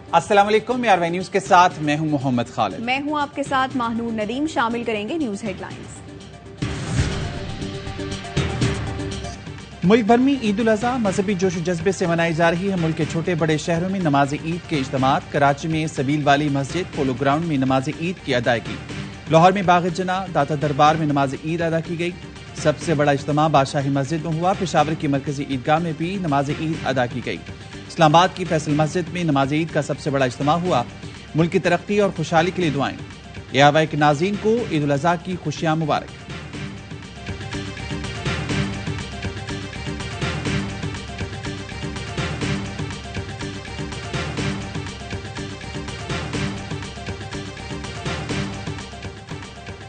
अस्सलाम वालेकुम, यारवाई न्यूज के साथ मैं हूं मोहम्मद खालिद। मैं हूं आपके साथ माहनूर नदीम। शामिल करेंगे न्यूज हेडलाइंस। मुल्क भर में ईद उल अज़हा मजहबी जोश जज्बे से मनाई जा रही है। मुल्क के छोटे बड़े शहरों में नमाज ईद के इज्तिमात। कराची में सबील वाली मस्जिद पोलो ग्राउंड में नमाज ईद की अदायगी। लाहौर में बाग जना दाता दरबार में नमाज ईद अदा की गई। सबसे बड़ा इज्तिमा बादशाही मस्जिद में हुआ। पेशावर की मरकजी ईदगाह में भी नमाज ईद अदा की गई। इस्लामाबाद की फैसल मस्जिद में नमाज ईद का सबसे बड़ा इज्तिमा हुआ। मुल्क की तरक्की और खुशहाली के लिए दुआएं। यावाई के नाज़रीन को ईद उल अज़हा की खुशियां मुबारक।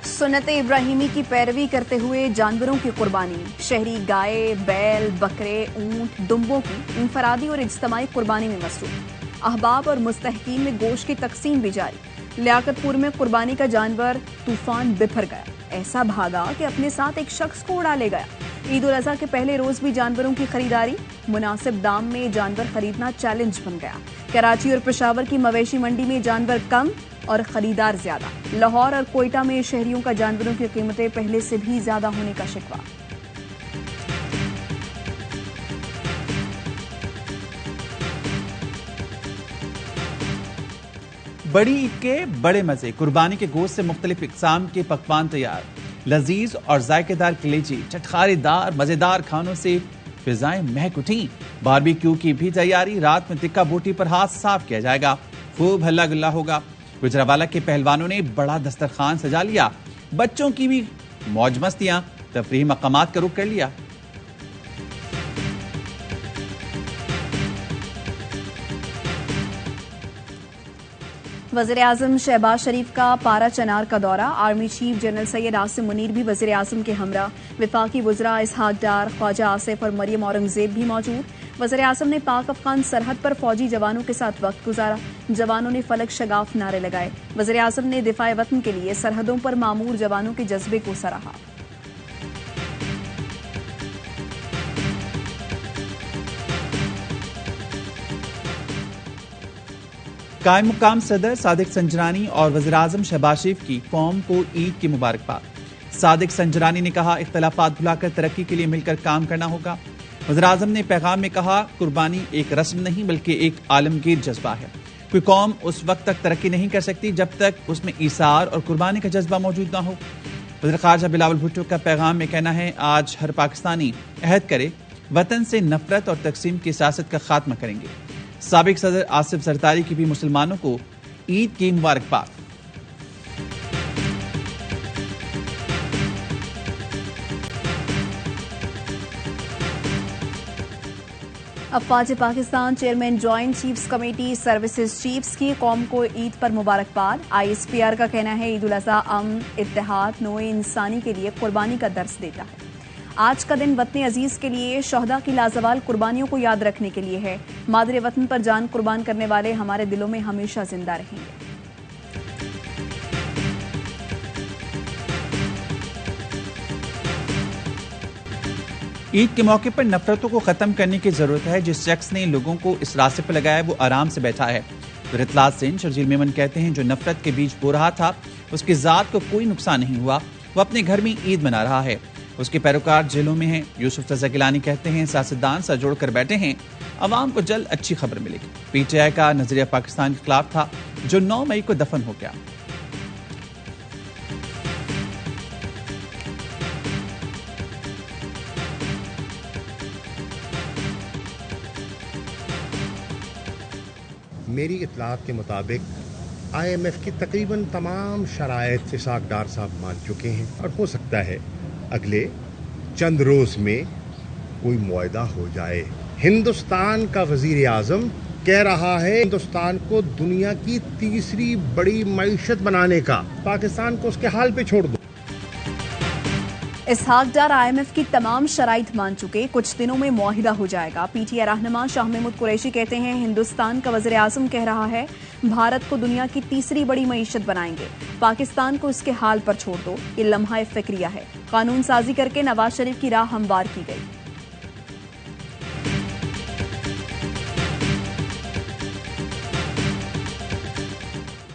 सुन्नत इब्राहिमी की पैरवी करते हुए जानवरों की कुर्बानी। शहरी गाय, बैल, बकरे, ऊंट, दुम्बों की इंफरादी और इज्तमाई कुर्बानी में मसरूफ। अहबाब और मुस्तहकीन में गोश्त की तकसीम भी जारी। लियाकतपुर में कुर्बानी का जानवर तूफान बिफर गया। ऐसा भागा कि अपने साथ एक शख्स को उड़ा ले गया। ईद उल अज़हा के पहले रोज भी जानवरों की खरीदारी। मुनासिब दाम में जानवर खरीदना चैलेंज बन गया। कराची और पेशावर की मवेशी मंडी में जानवर कम और खरीदार ज्यादा। लाहौर और कोयटा में शहरियों का जानवरों की कीमतें पहले से भी ज्यादा होने का शिकवा। बड़ी ईद के बड़े मजे। कुर्बानी के गोश्त से मुख्तलिफ इकसाम के पकवान तैयार। लजीज और जायकेदार कलेजी, चटखारेदार मजेदार खानों से फिजाएं महक उठी। बारबेक्यू की भी तैयारी। रात में टिक्का बोटी पर हाथ साफ किया जाएगा। खूब हल्ला गुल्ला होगा। गुजरावाला के पहलवानों ने बड़ा दस्तरखान सजा लिया। बच्चों की भी मौज मस्तियां। तफरीही मकामात का रुख कर लिया। वज़ीर आज़म शहबाज शरीफ का पारा चनार का दौरा। Army chief general Syed Asim Munir भी वज़ीर आज़म के हमरा। विफाकी वज़रा इसहाक डार, ख्वाजा आसिफ और मरियम औरंगजेब भी मौजूद। वज़ीर आज़म ने पाक अफगान सरहद पर फौजी जवानों के साथ वक्त गुजारा। जवानों ने फलक शगाफ नारे लगाए। वज़ीर आज़म ने दिफाए वतन के लिए सरहदों पर मामूर जवानों के जज्बे को सराहा। कायम मुकाम सदर सादिक संजरानी और वज़ीर आज़म शहबाज शरीफ की कौम को ईद की मुबारकबाद। सादिक संजरानी ने कहा, इख्तलाफात भुलाकर तरक्की के लिए मिलकर काम करना होगा। वज़ीर आज़म ने पैगाम में कहा, कुर्बानी एक रस्म नहीं बल्कि एक आलमगीर जज्बा है। कोई कौम उस वक्त तक तरक्की नहीं कर सकती जब तक उसमें ईसार और कुर्बानी का जज्बा मौजूद ना हो। वज़ीर ख़ारजा बिलावल भुट्टो का पैगाम में कहना है, आज हर पाकिस्तानी अहद करे वतन से नफरत और तकसीम की सियासत का खात्मा करेंगे। साबिक सदर आसिफ जरदारी की भी मुसलमानों को ईद की मुबारकबाद। अफवाज Pakistan chairman joint chiefs committee services chiefs की कौम को ईद पर मुबारकबाद। ISPR का कहना है, ईद उल अज़हा अमन, इत्तेहाद, नोए इंसानी के लिए कुर्बानी का दर्स देता है। आज का दिन वतन अजीज के लिए शोहदा की लाजवाल कुर्बानियों को याद रखने के लिए है। मादरे वतन पर जान कुर्बान करने वाले हमारे दिलों में हमेशा जिंदा रहेंगे। ईद के मौके पर नफरतों को खत्म करने की जरूरत है। जिस शख्स ने लोगों को इस रास्ते पर लगाया वो आराम से बैठा है। रितलात सिंह शर्जील मेमन कहते हैं, जो नफरत के बीज बो रहा था उसकी जात को कोई नुकसान नहीं हुआ। वो अपने घर में ईद मना रहा है। उसके पैरोकार जेलों में हैं। यूसुफ रज़ा गिलानी कहते हैं, सियासतदान सर जोड़कर बैठे हैं, अवाम को जल्द अच्छी खबर मिलेगी। PTI का नजरिया पाकिस्तान के खिलाफ था जो 9 मई को दफन हो गया। मेरी इत्तलात के मुताबिक IMF की तकरीबन तमाम शराइत इसहाक डार साहब मान चुके हैं और हो सकता है अगले चंद रोज में कोई मुआहदा हो जाए। हिंदुस्तान का वजीर आजम कह रहा है हिंदुस्तान को दुनिया की तीसरी बड़ी मईशत बनाने का, पाकिस्तान को उसके हाल पे छोड़ दो। इसहाक डार IMF की तमाम शराइत मान चुके, कुछ दिनों में मुआहिदा हो जाएगा। PTI रहनुमा शाह महमूद कुरैशी कहते हैं, हिंदुस्तान का वज़ीर आज़म कह रहा है भारत को दुनिया की तीसरी बड़ी मईशत बनाएंगे, पाकिस्तान को इसके हाल पर छोड़ दो। ये लम्हा फिक्रिया है। कानून साजी करके नवाज शरीफ की राह हमवार की गई।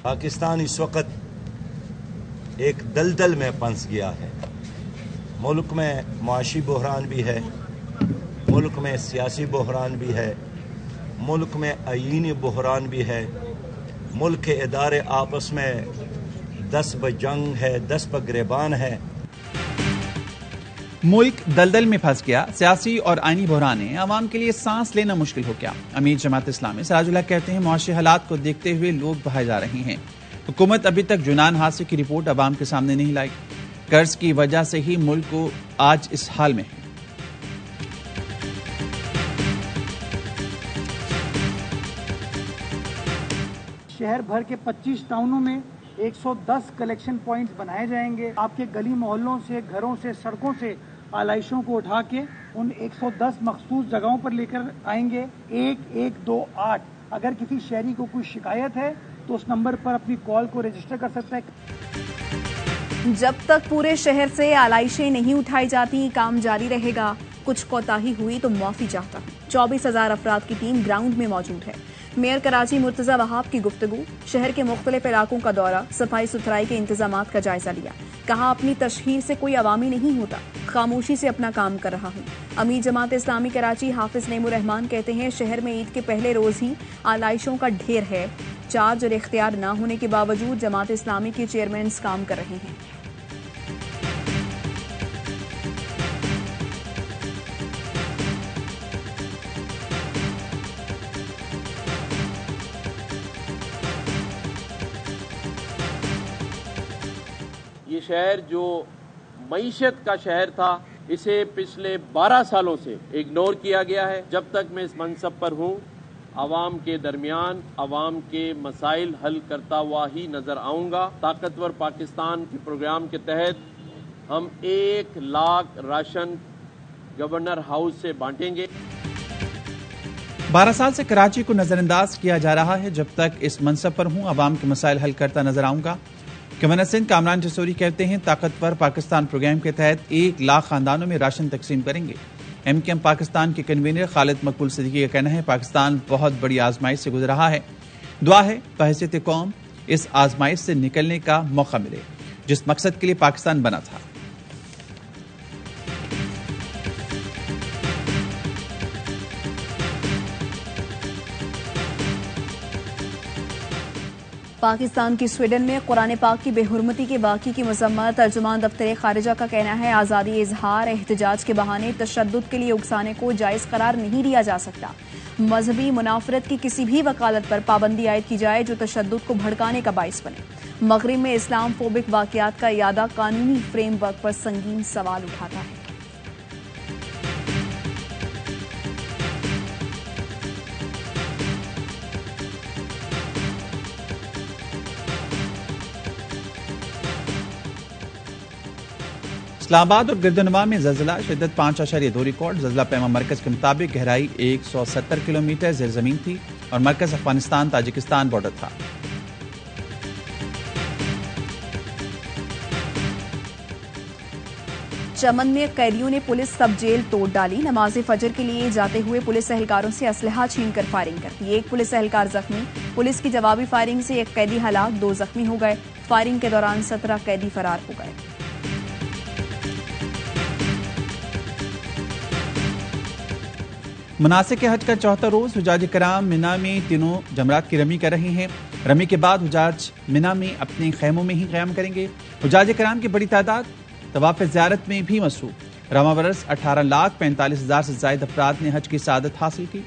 पाकिस्तान इस वक्त एक दलदल में फंस गया है। मुल्क में माशी बहरान भी है, मुल्क में सियासी बहरान भी है, मुल्क में आईनी बहरान भी है, मुल्क के इदारे आपस में 10 ब जंग है, 10 ब गिरबान है। मुल्क दलदल में फंस गया, सियासी और आईनी बहराने अवाम के लिए सांस लेना मुश्किल हो गया। अमीर जमात इस्लामी सिराजुल्लाह कहते हैं मुआशी हालात को देखते हुए लोग बहाए जा रहे हैं। हुकूमत अभी तक जुनान हादसे की रिपोर्ट अवाम के सामने नहीं लाई। कर्ज की वजह से ही मुल्क को आज इस हाल में है। शहर भर के 25 टाउनों में 110 कलेक्शन पॉइंट्स बनाए जाएंगे। आपके गली मोहल्लों से, घरों से, सड़कों से आलाइशों को उठा के उन 110 मखसूस जगहों पर लेकर आएंगे। 1128 अगर किसी शहरी को कोई शिकायत है तो उस नंबर पर अपनी कॉल को रजिस्टर कर सकता है। जब तक पूरे शहर से आलाइशें नहीं उठाई जाती, काम जारी रहेगा। कुछ कोताही हुई तो माफी चाहता हूं। 24,000 अफराद की टीम ग्राउंड में मौजूद है। मेयर कराची मुर्तजा वहाब की गुफ्तगू, शहर के मुख्तलिफ इलाकों का दौरा, सफाई सुथराई के इंतजामात का जायजा लिया। कहा अपनी तशहीर से कोई अवामी नहीं होता, खामोशी से अपना काम कर रहा हूँ। अमीर जमात इस्लामी कराची हाफिज नेमुर रहमान कहते हैं शहर में ईद के पहले रोज ही आलाइशों का ढेर है। चार्ज और इख्तियार न होने के बावजूद जमात इस्लामी के चेयरमैन काम कर रहे हैं। ये शहर जो मईशत का शहर था, इसे पिछले 12 सालों से इग्नोर किया गया है। जब तक मैं इस मनसब पर हूँ, आवाम के दरमियान आवाम के मसाइल हल करता हुआ ही नजर आऊंगा। ताकतवर पाकिस्तान के प्रोग्राम के तहत हम 1 लाख राशन गवर्नर हाउस से बांटेंगे। 12 साल से कराची को नजरअंदाज किया जा रहा है। जब तक इस मनसब पर हूँ, आवाम के मसाइल हल करता नजर आऊंगा। गवर्नर सिंध कामरान जसोरी कहते हैं ताकतवर पाकिस्तान प्रोग्राम के तहत 1 लाख खानदानों में राशन तकसीम करेंगे। MKM पाकिस्तान के कन्वीनर खालिद मकबूल सिद्दीकी का कहना है पाकिस्तान बहुत बड़ी आजमाइश से गुजर रहा है। दुआ है बहैसियत कौम इस आजमाइश से निकलने का मौका मिले जिस मकसद के लिए पाकिस्तान बना था। पाकिस्तान की स्वीडन में कुरान पाक की बेहुरमती के वाक़े की मजम्मत। तर्जुमान दफ्तर खारिजा का कहना है आज़ादी इजहार एहतजाज के बहाने तशद्दुद के लिए उकसाने को जायज़ करार नहीं दिया जा सकता। मजहबी मुनाफरत की किसी भी वकालत पर पाबंदी आयद की जाए जो तशद्दुद को भड़काने का बाइस बने। मगरिब में इस्लाम फोबिक वाक़यात का यादा कानूनी फ्रेमवर्क पर संगीन सवाल उठाता है। इस्लामाबाद और गिरदनवा में ज़लज़ला, शिद्दत 5.2 रिकॉर्ड। ज़लज़ला पैमा मरकज के मुताबिक गहराई 170 किलोमीटर ज़ेर ज़मीन थी और मरकज अफगानिस्तान ताजिकिस्तान बॉर्डर था। चमन में कैदियों ने पुलिस सब जेल तोड़ डाली। नमाज फजर के लिए जाते हुए पुलिस एहलकारों से असलहा छीनकर फायरिंग कर दी। 1 पुलिस एहलकार जख्मी। पुलिस की जवाबी फायरिंग से 1 कैदी हलाक, 2 जख्मी हो गए। फायरिंग के दौरान 17 कैदी फरार हो गए। मुनासिक हज का 4था रोज हुजाज कराम मिना में तीनों जमरात की रमी कर रहे हैं। रमी के बाद हुजाज मिना में अपने खैमों में ही क़याम करेंगे। हुजाज कराम की बड़ी तादाद तवाफ़ ज़ियारत में भी मसरूफ़। रवां बरस 18,45,000 से ज़ायद अफराद ने हज की सआदत हासिल की।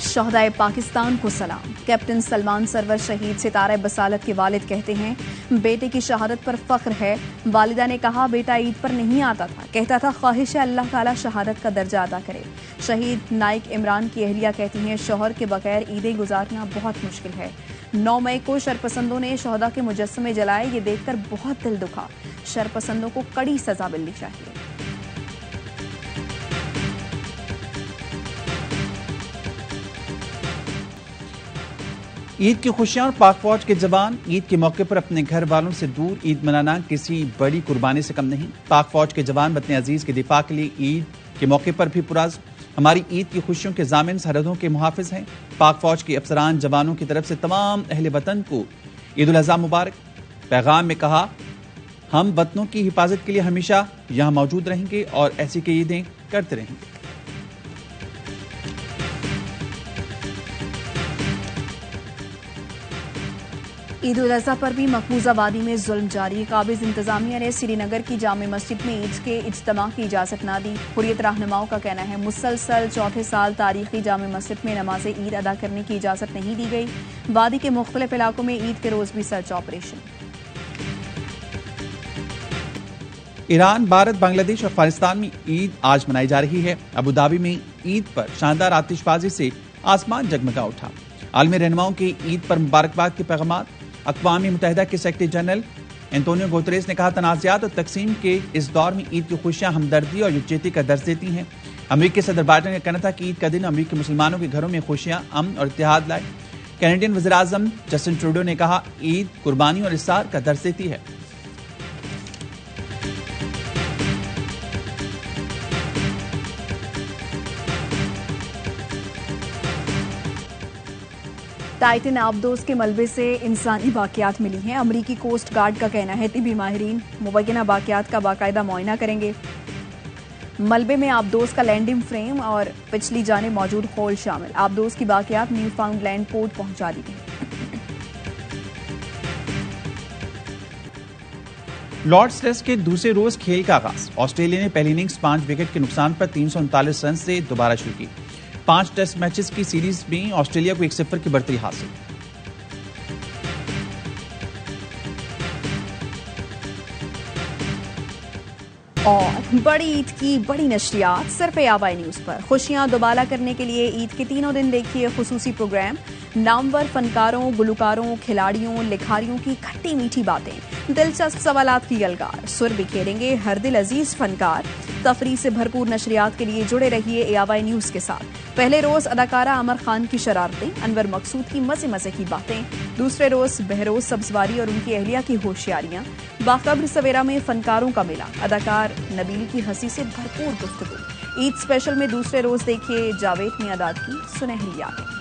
शहदाए पाकिस्तान को सलाम। कैप्टन सलमान सरवर शहीद सितारा बसालत के वालिद कहते हैं बेटे की शहादत पर फख्र है। वालिदा ने कहा बेटा ईद पर नहीं आता था, कहता था ख्वाहिश है अल्लाह ताला शहादत का दर्जा अदा करे। शहीद नाइक इमरान की अहलिया कहती हैं शौहर के बगैर ईदें गुजारना बहुत मुश्किल है। 9 मई को शरपसंदों ने शहदा के मुजस्समे जलाए, ये देखकर बहुत दिल दुखा। शरपसंदों को कड़ी सजा मिलनी चाहिए। ईद की खुशियां और पाक फौज के जवान ईद के मौके पर अपने घर वालों से दूर ईद मनाना किसी बड़ी कुर्बानी से कम नहीं। पाक फौज के जवान वतन अजीज के दिफा के लिए ईद के मौके पर भी पुराज़। हमारी ईद की खुशियों के जामिन सरहदों के मुहाफिज हैं। पाक फौज के अफसरान जवानों की तरफ से तमाम अहले वतन को ईद उल अज़हा मुबारक। पैगाम में कहा, हम वतनों की हिफाजत के लिए हमेशा यहां मौजूद रहेंगे और ऐसी की ईदें करते रहेंगे। ईद उल अज़हा पर भी मकबूजा वादी में जुल्म जारी। काबिज इंतजामिया ने श्रीनगर की जामे मस्जिद में ईद के इज्तिमा की इजाजत न दी। हुर्रियत रहनुमाओं का कहना है, मुसलसल चौथे साल तारीखी जामे मस्जिद में नमाज ईद अदा करने की इजाजत नहीं दी गई। वादी के मुख्तलिफ इलाकों में ईद के रोज भी search operation. Iran, Bharat, Bangladesh और अफगानिस्तान में ईद आज मनाई जा रही है। अबू धाबी में ईद पर शानदार आतिशबाजी से आसमान जगमगा उठा। आलमी रहनुमाओं के ईद पर मुबारकबाद के पैगाम। अक़वाम मुत्तहिदा के सेक्रेटरी जनरल एंटोनियो गुतेरेस ने कहा, तनाज़ात और तकसीम के इस दौर में ईद की खुशियां हमदर्दी और यकजहती का दर्ज देती हैं। अमरीकी सदर बाइडेन का कहना था कि ईद का दिन अमरीकी मुसलमानों के घरों में खुशियां, अमन और इत्तेहाद लाए। कैनेडियन वज़ीर आज़म जस्टिन ट्रूडो ने कहा, ईद कुर्बानी और इस्सार का दर्ज देती है। टाइटन आबदोज के मलबे से इंसानी बाकियात मिली हैं। अमरीकी कोस्ट गार्ड का कहना है, तिबी माहिरीन मुबैना बाकियात का बाकायदा मुआयना करेंगे। मलबे में आबदोज का लैंडिंग फ्रेम और पिछली जानिब मौजूद होल शामिल। आबदोज की बाकियात न्यू फाउंडलैंड पोर्ट पहुंचा दी गई। लॉर्ड्स टेस्ट के दूसरे रोज खेल का आगाज। ऑस्ट्रेलिया ने पहली इनिंग्स 5 विकेट के नुकसान पर 339 रन से दोबारा शुरू की। 5 टेस्ट मैचेस की सीरीज में ऑस्ट्रेलिया को 1-0 की बढ़तरी हासिल। और बड़ी ईद की बड़ी नशरियात सिर्फ ABI न्यूज पर। खुशियां दोबाला करने के लिए ईद के तीनों दिन देखिए खुसूसी प्रोग्राम। नामवर फनकारों, गुलकारों, खिलाड़ियों, लिखारियों की खट्टी मीठी बातें, दिलचस्प सवालात की यलगार, सुर बिखेरेंगे हर दिल अजीज फनकार। तफरीह से भरपूर नशरियात के लिए जुड़े रहिए ABI न्यूज के साथ। पहले रोज अदाकारा अमर खान की शरारतें, अनवर मकसूद की मजे मजे की बातें। दूसरे रोज बहरोज सब्जवारी और उनकी अहलिया की होशियारियां। बाखबर सवेरा में फनकारों का मिला, अदाकार नबील की हंसी से भरपूर गुफ्तगू। ईद स्पेशल में दूसरे रोज देखिए जावेद मियांदाद की सुनहरी यादें।